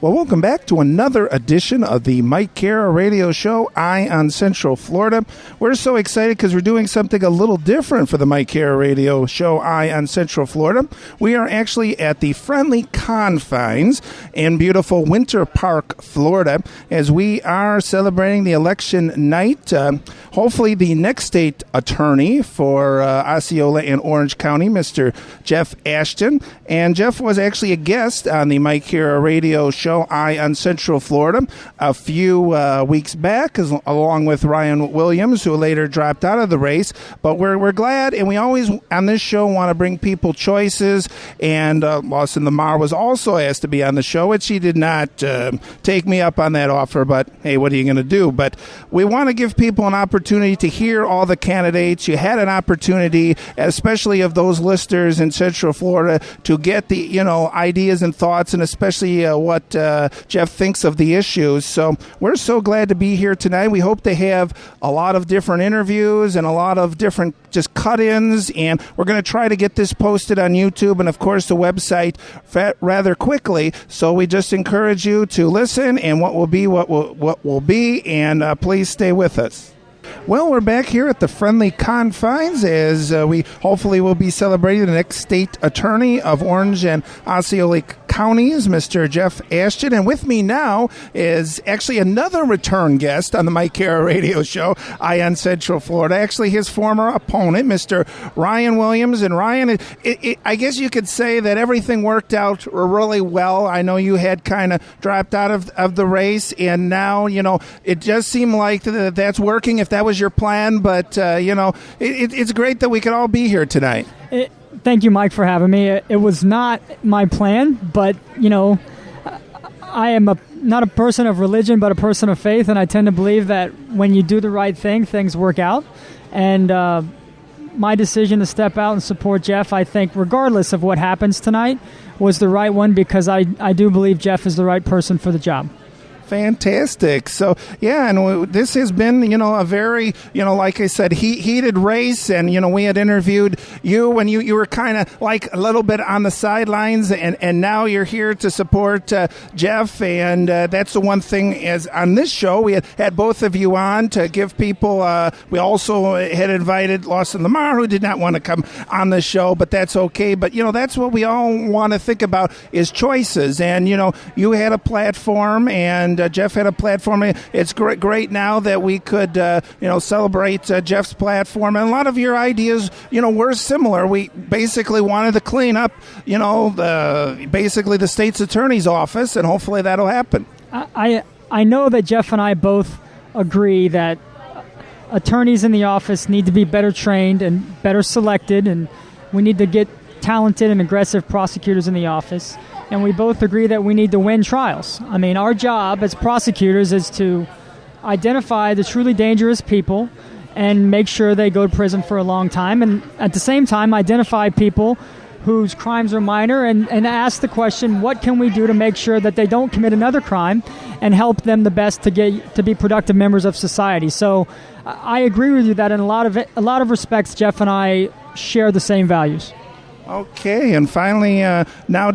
Well, welcome back to another edition of the Mike Cara Radio Show, Eye on Central Florida. We're so excited because we're doing something a little different for the Mike Cara Radio Show, Eye on Central Florida. We are actually at the Friendly Confines in beautiful Winter Park, Florida, as we are celebrating the election night. Hopefully the next state attorney for Osceola and Orange County, Mr. Jeff Ashton. And Jeff was actually a guest on the Mike Cara Radio Show, Eye on Central Florida, a few weeks back, along with Ryan Williams, who later dropped out of the race. But we're glad, and we always on this show want to bring people choices. And Lawson Lamar was also asked to be on the show, which he did not take me up on that offer. But hey, what are you going to do? But we want to give people an opportunity to hear all the candidates. You had an opportunity, especially of those listers in Central Florida, to get the ideas and thoughts, and especially what Jeff thinks of the issues. So we're so glad to be here tonight. We hope to have a lot of different interviews and a lot of different just cut-ins, and we're going to try to get this posted on YouTube and, of course, the website rather quickly. So we just encourage you to listen, and what will be, and please stay with us. Well, we're back here at the Friendly Confines as we hopefully will be celebrating the next state attorney of Orange and Osceola counties, Mr. Jeff Ashton. And with me now is actually another return guest on the Mike Cara Radio Show, Eye on Central Florida. Actually, his former opponent, Mr. Ryan Williams. And Ryan, I guess you could say that everything worked out really well. I know you had kind of dropped out of the race, and now, it just seemed like that's working if that was your plan. But, it's great that we could all be here tonight. Thank you, Mike, for having me. It was not my plan, but, I am not a person of religion, but a person of faith, and I tend to believe that when you do the right thing, things work out. And my decision to step out and support Jeff, I think, regardless of what happens tonight, was the right one, because I do believe Jeff is the right person for the job. Fantastic. So, yeah, and this has been, a very, like I said, heated race. And, we had interviewed you when you were kind of like a little bit on the sidelines, and now you're here to support Jeff. And that's the one thing is on this show, we had both of you on to give people, we also had invited Lawson Lamar, who did not want to come on the show, but that's okay. But, that's what we all want to think about is choices. And, you had a platform, and Jeff had a platform. It's great now that we could, celebrate Jeff's platform. And a lot of your ideas, were similar. We basically wanted to clean up, the state's attorney's office, and hopefully that'll happen. I know that Jeff and I both agree that attorneys in the office need to be better trained and better selected, and we need to get talented and aggressive prosecutors in the office. And we both agree that we need to win trials. I mean, our job as prosecutors is to identify the truly dangerous people and make sure they go to prison for a long time. And at the same time, identify people whose crimes are minor and ask the question, what can we do to make sure that they don't commit another crime and help them the best to be productive members of society. So I agree with you that in a lot of respects, Jeff and I share the same values. Okay, and finally, now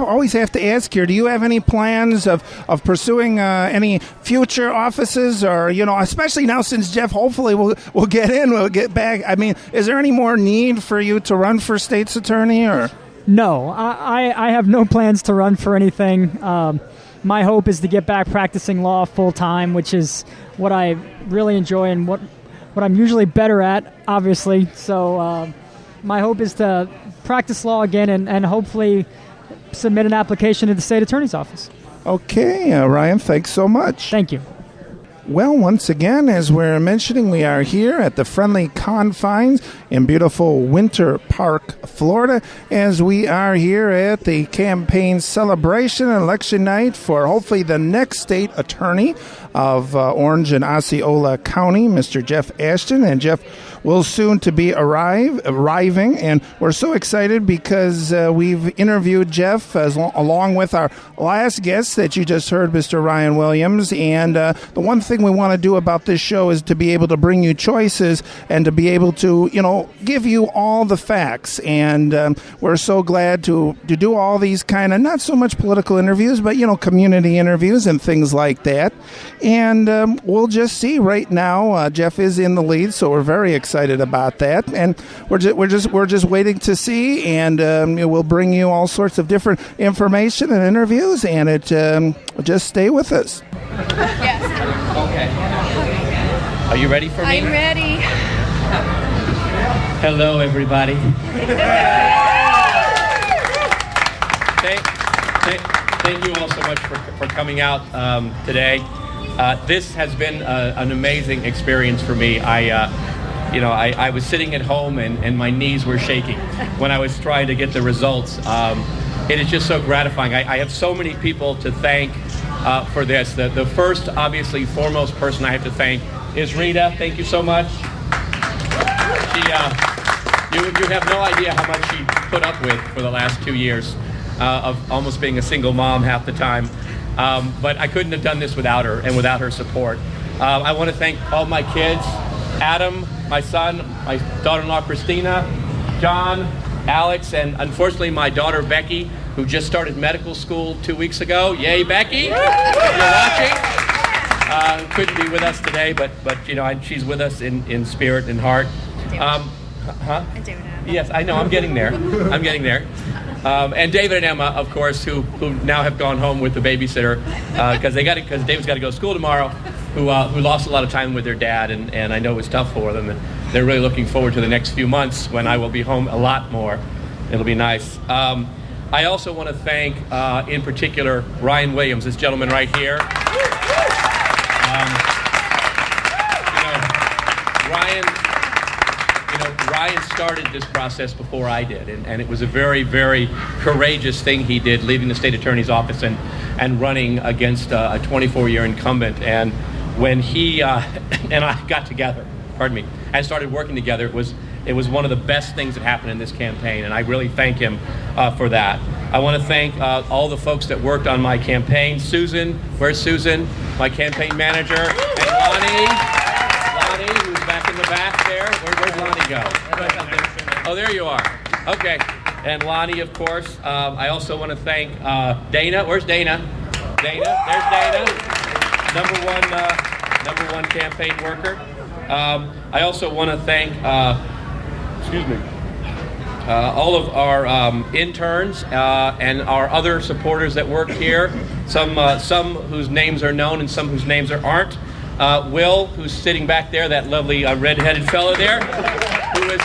always have to ask here, do you have any plans of pursuing any future offices, or, especially now since Jeff hopefully will get back? I mean, is there any more need for you to run for state's attorney, or? No, I have no plans to run for anything. My hope is to get back practicing law full time, which is what I really enjoy and what I'm usually better at, obviously. So my hope is to practice law again and hopefully submit an application to the state attorney's office. Okay, Ryan, thanks so much. Thank you. Well, once again, as we're mentioning, we are here at the Friendly Confines in beautiful Winter Park, Florida, as we are here at the campaign celebration election night for hopefully the next state attorney of Orange and Osceola County, Mr. Jeff Ashton. And Jeff will soon to be arriving, and we're so excited because we've interviewed Jeff along with our last guest that you just heard, Mr. Ryan Williams. And the one thing we want to do about this show is to be able to bring you choices and to be able to, give you all the facts. And we're so glad to do all these kind of, not so much political interviews, but, community interviews and things like that. And we'll just see right now. Jeff is in the lead, so we're very excited about that. And we're just waiting to see, and we'll bring you all sorts of different information and interviews, and just stay with us. Yes. Okay. Are you ready for me? I'm ready. Hello, everybody. Thank you all so much for coming out today. This has been an amazing experience for me. I was sitting at home and my knees were shaking when I was trying to get the results. It is just so gratifying. I have so many people to thank for this. The first, obviously, foremost person I have to thank is Rita. Thank you so much. You have no idea how much she put up with for the last 2 years of almost being a single mom half the time. But I couldn't have done this without her and without her support. I want to thank all my kids, Adam, my son, my daughter-in-law Christina, John, Alex, and unfortunately my daughter Becky, who just started medical school 2 weeks ago. Yay, Becky! If you're watching. Couldn't be with us today, but she's with us in spirit and heart. And David and Emma. Yes, I know. I'm getting there. And David and Emma, of course, who now have gone home with the babysitter because David's got to go to school tomorrow. Who lost a lot of time with their dad, and I know it was tough for them. And they're really looking forward to the next few months when I will be home a lot more. It'll be nice. I also want to thank, in particular, Ryan Williams, this gentleman right here. Ryan started this process before I did, and it was a very, very courageous thing he did, leaving the state attorney's office and running against a 24-year incumbent. And when he and I got together, and started working together, it was one of the best things that happened in this campaign, and I really thank him for that. I want to thank all the folks that worked on my campaign. Susan, where's Susan? My campaign manager, and Lonnie, who's back in the back there. Where'd Lonnie go? Oh, there you are. Okay. And Lonnie, of course. I also want to thank Dana. Where's Dana? There's Dana. Number one campaign worker. I also want to thank, all of our interns and our other supporters that work here. Some whose names are known and some whose names aren't. Will, who's sitting back there, that lovely red-headed fellow there, who is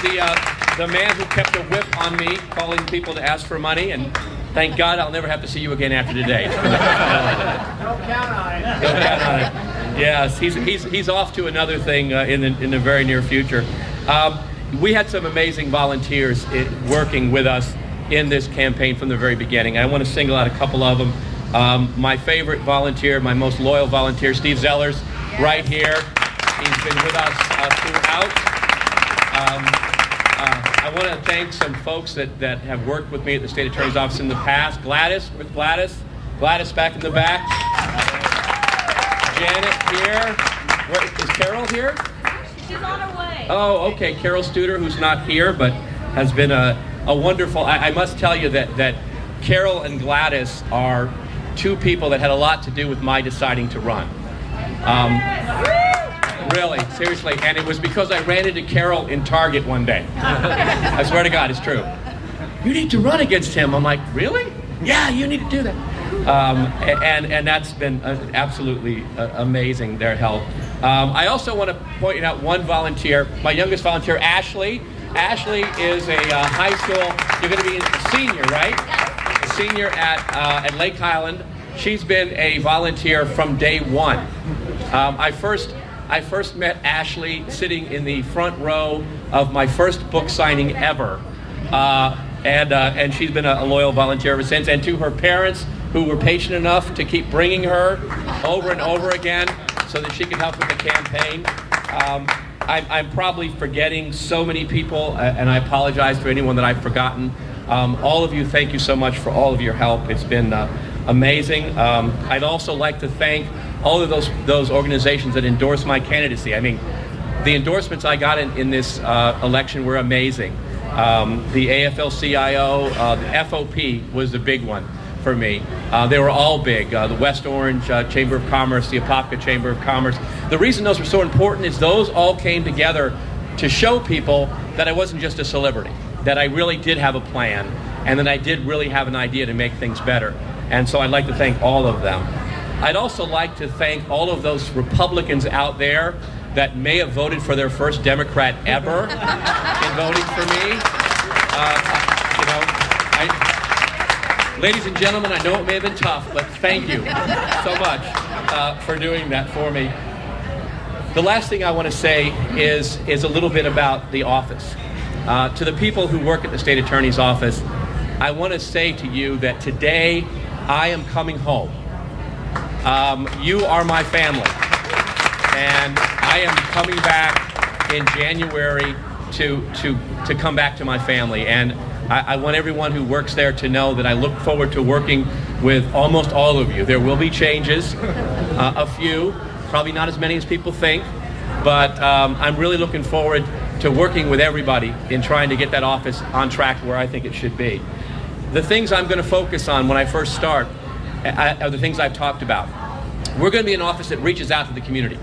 the man who kept a whip on me, calling people to ask for money, and thank God I'll never have to see you again after today. Don't count on it. Don't count on it. Yes, he's off to another thing in the very near future. We had some amazing volunteers working with us in this campaign from the very beginning. I want to single out a couple of them. My favorite volunteer, my most loyal volunteer, Steve Zellers, right here. He's been with us throughout. I want to thank some folks that have worked with me at the state attorney's office in the past. Gladys, where's Gladys? Gladys back in the back. Janet here. Is Carol here? She's on her way. Oh, okay. Carol Studer, who's not here, but has been a wonderful... I must tell you that Carol and Gladys are two people that had a lot to do with my deciding to run. Really, seriously. And it was because I ran into Carol in Target one day. I swear to God, it's true. You need to run against him. I'm like, really? Yeah, you need to do that. And that's been absolutely amazing, their help. I also want to point out one volunteer, my youngest volunteer, Ashley. Ashley is a high school, you're going to be a senior, right? A senior at Lake Highland. She's been a volunteer from day one. I first met Ashley sitting in the front row of my first book signing ever. And she's been a loyal volunteer ever since. And to her parents, who were patient enough to keep bringing her over and over again so that she could help with the campaign. I'm probably forgetting so many people, and I apologize to anyone that I've forgotten. All of you, thank you so much for all of your help. It's been amazing. I'd also like to thank all of those organizations that endorsed my candidacy. I mean, the endorsements I got in this election were amazing. The AFL-CIO, the FOP was the big one for me. They were all big. The West Orange Chamber of Commerce, the Apopka Chamber of Commerce. The reason those were so important is those all came together to show people that I wasn't just a celebrity, that I really did have a plan, and that I did really have an idea to make things better. And so I'd like to thank all of them. I'd also like to thank all of those Republicans out there that may have voted for their first Democrat ever in voting for me. Ladies and gentlemen, I know it may have been tough, but thank you so much for doing that for me. The last thing I want to say is a little bit about the office. To the people who work at the state attorney's office, I want to say to you that today I am coming home. You are my family, and I am coming back in January to come back to my family. And I want everyone who works there to know that I look forward to working with almost all of you. There will be changes, a few, probably not as many as people think, but I'm really looking forward to working with everybody in trying to get that office on track where I think it should be. The things I'm going to focus on when I first start are the things I've talked about. We're going to be an office that reaches out to the community.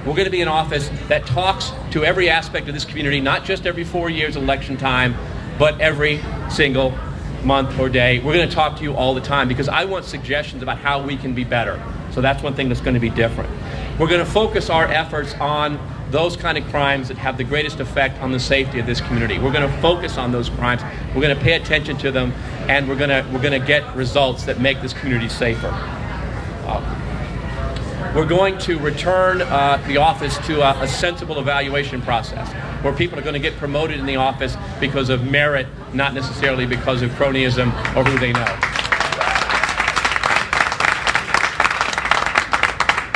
We're going to be an office that talks to every aspect of this community, not just every 4 years election time, but every single month or day. We're going to talk to you all the time because I want suggestions about how we can be better. So that's one thing that's going to be different. We're going to focus our efforts on those kind of crimes that have the greatest effect on the safety of this community. We're going to focus on those crimes. We're going to pay attention to them, and we're going to get results that make this community safer. We're going to return the office to a sensible evaluation process where people are going to get promoted in the office because of merit, not necessarily because of cronyism or who they know.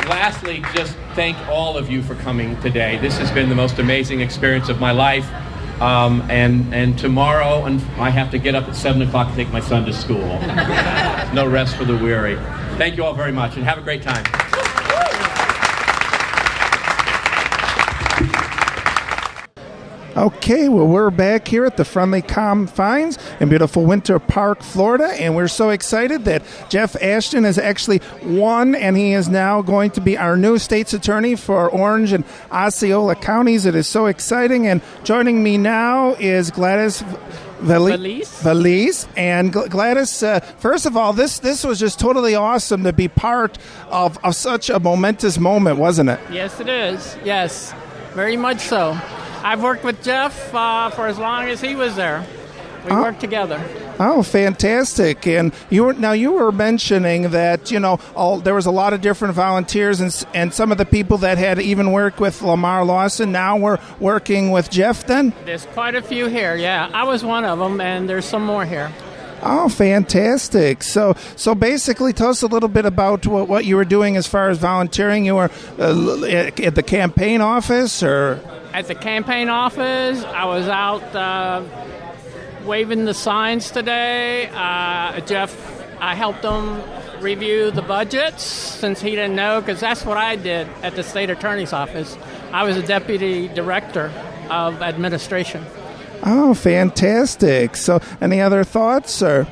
Lastly, just thank all of you for coming today. This has been the most amazing experience of my life. And tomorrow, I have to get up at 7 o'clock to take my son to school. No rest for the weary. Thank you all very much, and have a great time. Okay, well, we're back here at the Friendly Confines in beautiful Winter Park, Florida, and we're so excited that Jeff Ashton has actually won, and he is now going to be our new state's attorney for Orange and Osceola counties. It is so exciting, and joining me now is Gladys Valise. And Gladys, first of all, this was just totally awesome to be part of such a momentous moment, wasn't it? Yes, it is. Yes, very much so. I've worked with Jeff for as long as he was there. We worked together. Oh, fantastic. And you were mentioning that, there was a lot of different volunteers and some of the people that had even worked with Lamar Lawson now were working with Jeff then? There's quite a few here, yeah. I was one of them, and there's some more here. Oh, fantastic. So basically tell us a little bit about what you were doing as far as volunteering. You were at the campaign office or? At the campaign office, I was out waving the signs today. Jeff, I helped him review the budgets since he didn't know, because that's what I did at the state attorney's office. I was a deputy director of administration. Oh, fantastic. So any other thoughts or?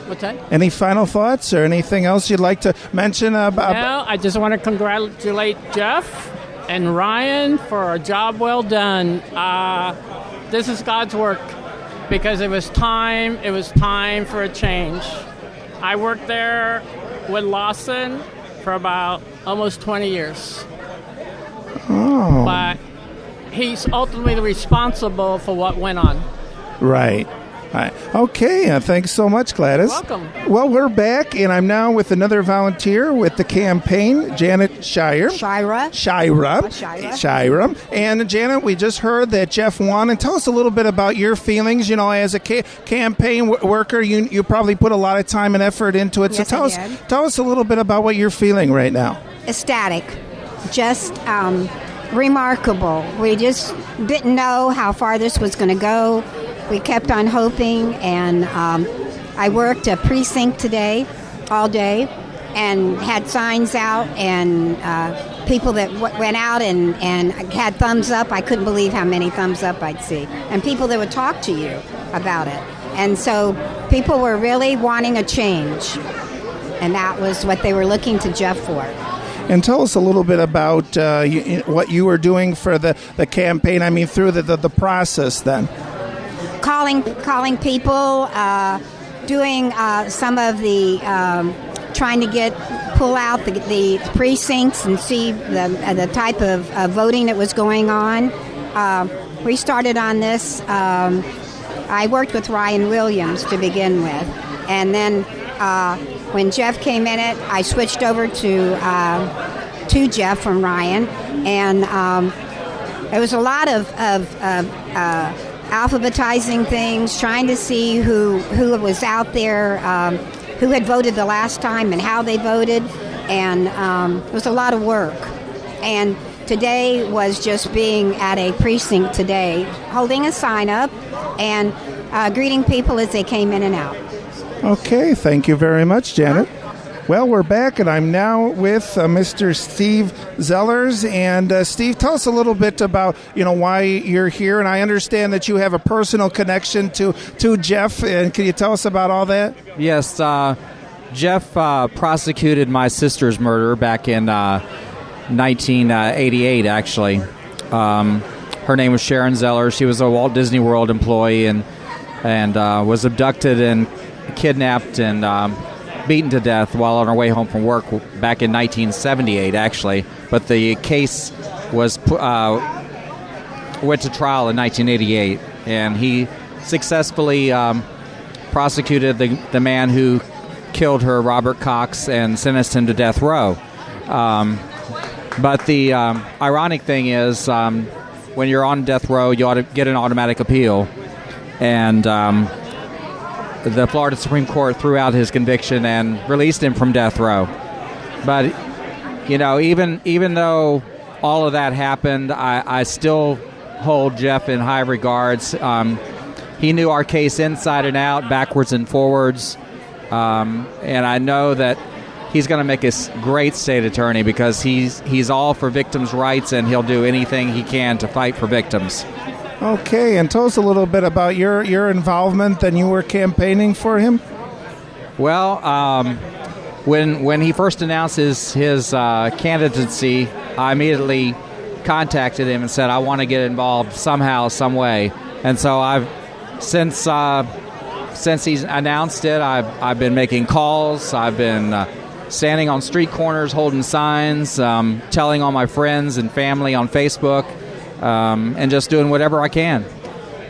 What's that? Any final thoughts or anything else you'd like to mention about? Well, I just want to congratulate Jeff and Ryan for a job well done. This is God's work, because it was time for a change. I worked there with Lawson for about almost 20 years. Oh. But he's ultimately responsible for what went on. Right. Right. Okay, thanks so much, Gladys. Welcome. Well, we're back, and I'm now with another volunteer with the campaign, Janet Shira. And Janet, we just heard that Jeff won, and tell us a little bit about your feelings. You know, as a campaign worker, you probably put a lot of time and effort into it. Yes, So tell us a little bit about what you're feeling right now. Ecstatic, just remarkable. We just didn't know how far this was going to go. We kept on hoping, and I worked a precinct today, all day, and had signs out, and people that went out and had thumbs up. I couldn't believe how many thumbs up I'd see, and people that would talk to you about it. And so people were really wanting a change, and that was what they were looking to Jeff for. And tell us a little bit about what you were doing for the campaign, I mean, through the process then. Calling people, doing some of the trying to pull out the precincts and see the type of voting that was going on. We started on this. I worked with Ryan Williams to begin with, and then when Jeff came in it, I switched over to Jeff from Ryan, and there was a lot of alphabetizing things, trying to see who was out there, who had voted the last time and how they voted, and it was a lot of work. And today was just being at a precinct today, holding a sign up and greeting people as they came in and out. Okay, thank you very much, Janet. Well, we're back, and I'm now with Mr. Steve Zellers. And Steve, tell us a little bit about why you're here. And I understand that you have a personal connection to Jeff. And can you tell us about all that? Yes, Jeff prosecuted my sister's murder back in 1988. Actually, her name was Sharon Zeller. She was a Walt Disney World employee and was abducted and kidnapped and beaten to death while on her way home from work back in 1978, actually. But the case went to trial in 1988, and he successfully prosecuted the man who killed her, Robert Cox, and sentenced him to death row. But the ironic thing is, when you're on death row, you ought to get an automatic appeal, and the Florida Supreme Court threw out his conviction and released him from death row. But, even though all of that happened, I still hold Jeff in high regards. He knew our case inside and out, backwards and forwards. And I know that he's going to make a great state attorney because he's all for victims' rights, and he'll do anything he can to fight for victims. Okay, and tell us a little bit about your involvement when you were campaigning for him. Well, when he first announced his candidacy, I immediately contacted him and said, I want to get involved somehow, some way. And so I've since he's announced it, I've been making calls. I've been standing on street corners, holding signs, telling all my friends and family on Facebook. And just doing whatever I can.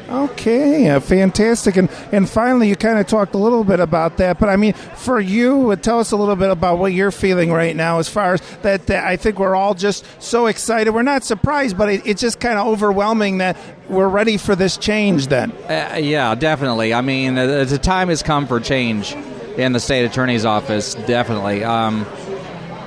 Okay, fantastic. And finally, you kind of talked a little bit about that, but I mean, for you, tell us a little bit about what you're feeling right now as far as that I think we're all just so excited. We're not surprised, but it's just kind of overwhelming that we're ready for this change then. Yeah, definitely. I mean, the time has come for change in the state attorney's office, definitely.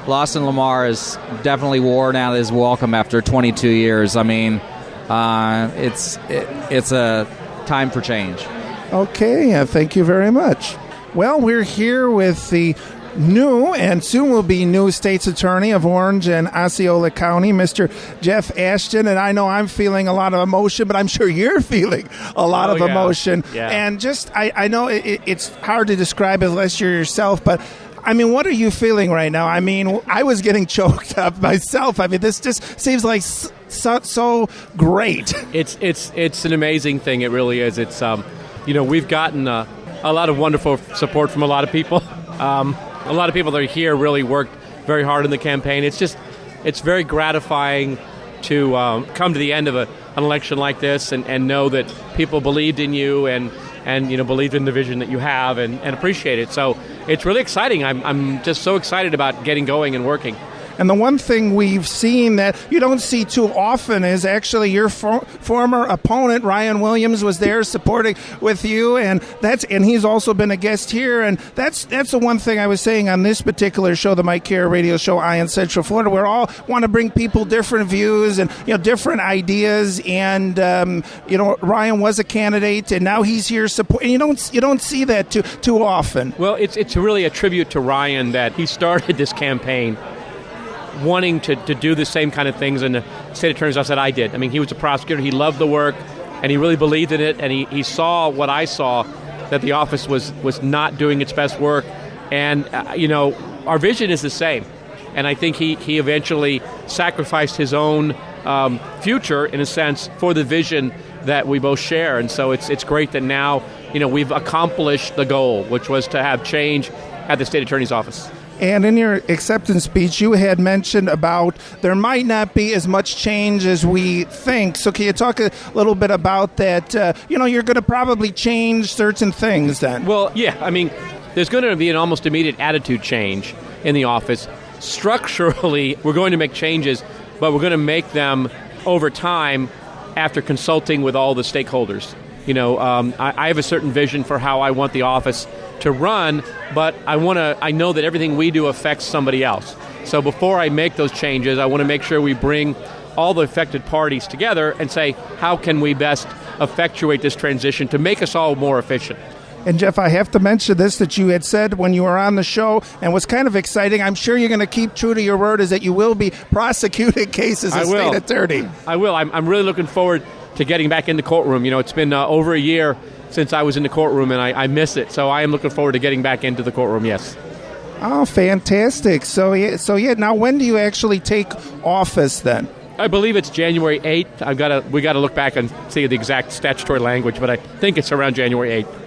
Lawson Lamar has definitely worn out his welcome after 22 years. I mean, it's a time for change. Okay, thank you very much. Well, we're here with the new and soon will be new state's attorney of Orange and Osceola County, Mr. Jeff Ashton. And I know I'm feeling a lot of emotion, but I'm sure you're feeling a lot of emotion. Yeah. And just, I know it's hard to describe unless you're yourself, but I mean, what are you feeling right now? I mean, I was getting choked up myself. I mean, this just seems like so great. It's an amazing thing. It really is. It's we've gotten a lot of wonderful support from a lot of people. A lot of people that are here really worked very hard in the campaign. It's very gratifying to come to the end of an election like this and know that people believed in you and and believed in the vision that you have and appreciate it. So it's really exciting. I'm just so excited about getting going and working. And the one thing we've seen that you don't see too often is actually your former opponent, Ryan Williams, was there supporting with you, and he's also been a guest here. And that's the one thing I was saying on this particular show, the Mike Care Radio Show, Eye on Central Florida. We all want to bring people different views and different ideas. And Ryan was a candidate, and now he's here supporting. You don't see that too often. Well, it's really a tribute to Ryan that he started this campaign wanting to do the same kind of things in the state attorney's office that I did. I mean, he was a prosecutor. He loved the work, and he really believed in it, and he saw what I saw, that the office was not doing its best work. And, our vision is the same. And I think he eventually sacrificed his own future, in a sense, for the vision that we both share. And so it's great that now, we've accomplished the goal, which was to have change at the state attorney's office. And in your acceptance speech, you had mentioned about there might not be as much change as we think. So can you talk a little bit about that? You're going to probably change certain things then. Well, yeah. I mean, there's going to be an almost immediate attitude change in the office. Structurally, we're going to make changes, but we're going to make them over time after consulting with all the stakeholders. I have a certain vision for how I want the office to run, but I know that everything we do affects somebody else. So before I make those changes, I want to make sure we bring all the affected parties together and say, how can we best effectuate this transition to make us all more efficient? And Jeff, I have to mention this that you had said when you were on the show, and was kind of exciting. I'm sure you're going to keep true to your word, is that you will be prosecuting cases as state attorney. I will. I'm really looking forward to getting back in the courtroom. It's been over a year since I was in the courtroom, and I miss it. So I am looking forward to getting back into the courtroom, yes. Oh, fantastic. So yeah. Now, when do you actually take office then? I believe it's January 8th. We got to look back and see the exact statutory language, but I think it's around January 8th.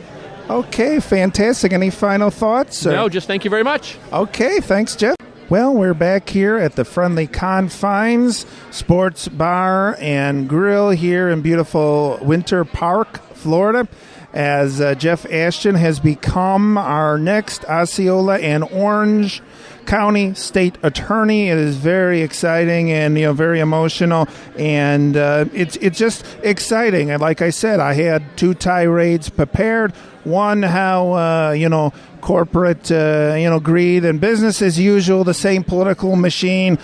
Okay, fantastic. Any final thoughts? No, just thank you very much. Okay, thanks, Jeff. Well, we're back here at the Friendly Confines Sports Bar and Grill here in beautiful Winter Park, Florida, as Jeff Ashton has become our next Osceola and Orange County State Attorney. It is very exciting and very emotional, and it's just exciting. And like I said, I had 2 tirades prepared. One, how corporate greed and business as usual, the same political machine,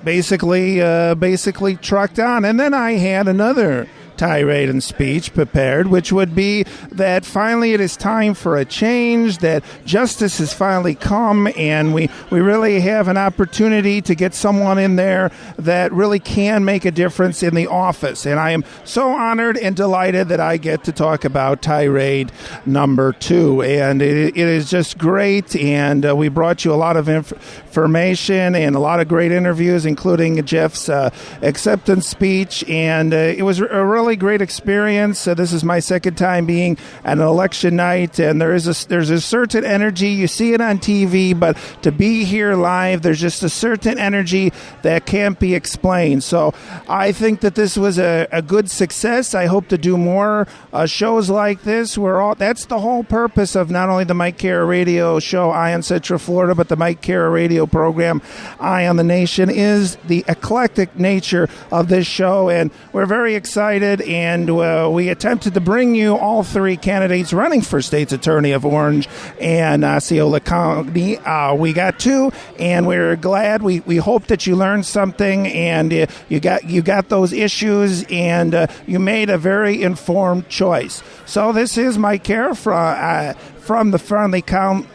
basically trucked on. And then I had another tirade and speech prepared, which would be that finally it is time for a change, that justice has finally come, and we really have an opportunity to get someone in there that really can make a difference in the office. And I am so honored and delighted that I get to talk about tirade number 2. And it is just great, and we brought you a lot of information and a lot of great interviews, including Jeff's acceptance speech, and it was a really great experience. This is my second time being at an election night, and there's a certain energy. You see it on TV, but to be here live, there's just a certain energy that can't be explained. So I think that this was a good success. I hope to do more shows like this. That's the whole purpose of not only the Mike Care Radio Show, Eye on Central Florida, but the Mike Care Radio program, Eye on the Nation, is the eclectic nature of this show, and we're very excited. And we attempted to bring you all 3 candidates running for State's Attorney of Orange and Osceola County. We got 2, and we're glad. We hope that you learned something, and you got those issues, and you made a very informed choice. So this is Mike Care from the Friendly Confines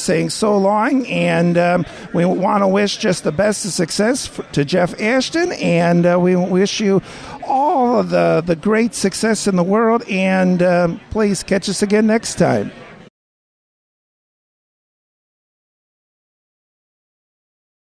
saying so long, and we want to wish just the best of success to Jeff Ashton, and we wish you all of the great success in the world, and please catch us again next time.